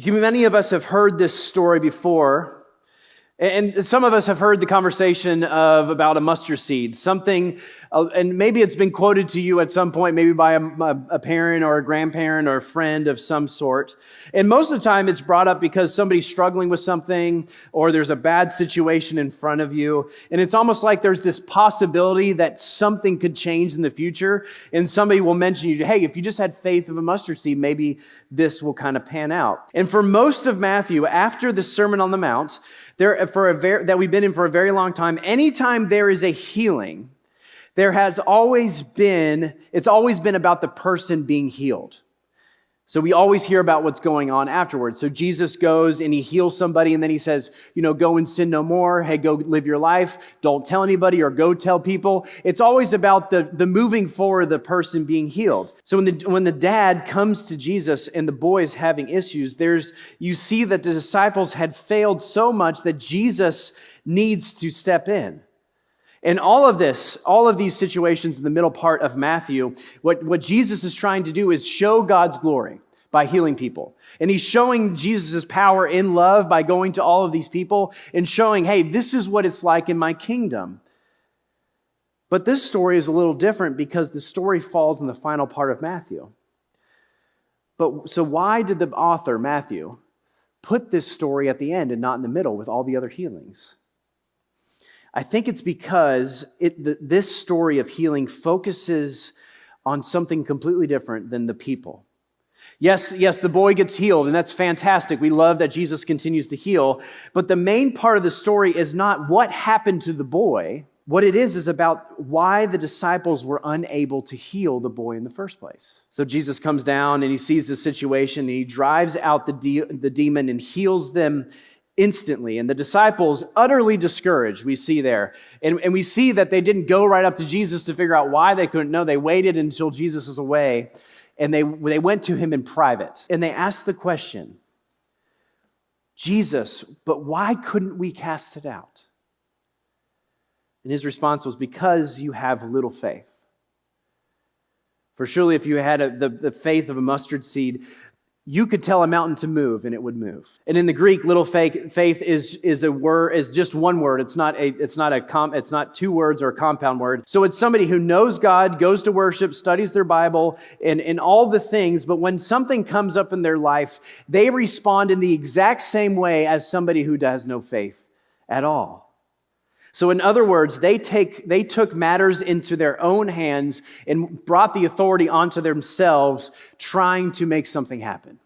See, many of us have heard this story before, and some of us have heard the conversation about a mustard seed, something, and maybe it's been quoted to you at some point, maybe by a parent or a grandparent or a friend of some sort. And most of the time it's brought up because somebody's struggling with something or there's a bad situation in front of you. And it's almost like there's this possibility that something could change in the future. And somebody will mention you, hey, if you just had faith of a mustard seed, maybe this will kind of pan out. And for most of Matthew, after the Sermon on the Mount, that we've been in for a very long time, anytime there is a healing, it's always been about the person being healed. So we always hear about what's going on afterwards. So Jesus goes and he heals somebody and then he says, go and sin no more. Hey, go live your life. Don't tell anybody or go tell people. It's always about the moving forward, the person being healed. So when the dad comes to Jesus and the boy is having issues, you see that the disciples had failed so much that Jesus needs to step in. And all of these situations in the middle part of Matthew, what Jesus is trying to do is show God's glory by healing people. And he's showing Jesus' power in love by going to all of these people and showing, hey, this is what it's like in my kingdom. But this story is a little different because the story falls in the final part of Matthew. So why did the author, Matthew, put this story at the end and not in the middle with all the other healings? I think it's because this story of healing focuses on something completely different than the people. Yes, the boy gets healed, and that's fantastic. We love that Jesus continues to heal. But the main part of the story is not what happened to the boy. What it is about why the disciples were unable to heal the boy in the first place. So Jesus comes down, and he sees the situation, and he drives out the demon and heals them instantly. And the disciples, utterly discouraged, we see there. And we see that they didn't go right up to Jesus to figure out why they couldn't. No, they waited until Jesus was away. And they went to him in private. And they asked the question, Jesus, but why couldn't we cast it out? And his response was, because you have little faith. For surely if you had the faith of a mustard seed, you could tell a mountain to move and it would move. And in the Greek, little faith is just one word. It's not two words or a compound word. So it's somebody who knows God, goes to worship, studies their Bible, and all the things. But when something comes up in their life, they respond in the exact same way as somebody who has no faith at all. So in other words, they took matters into their own hands and brought the authority onto themselves, trying to make something happen.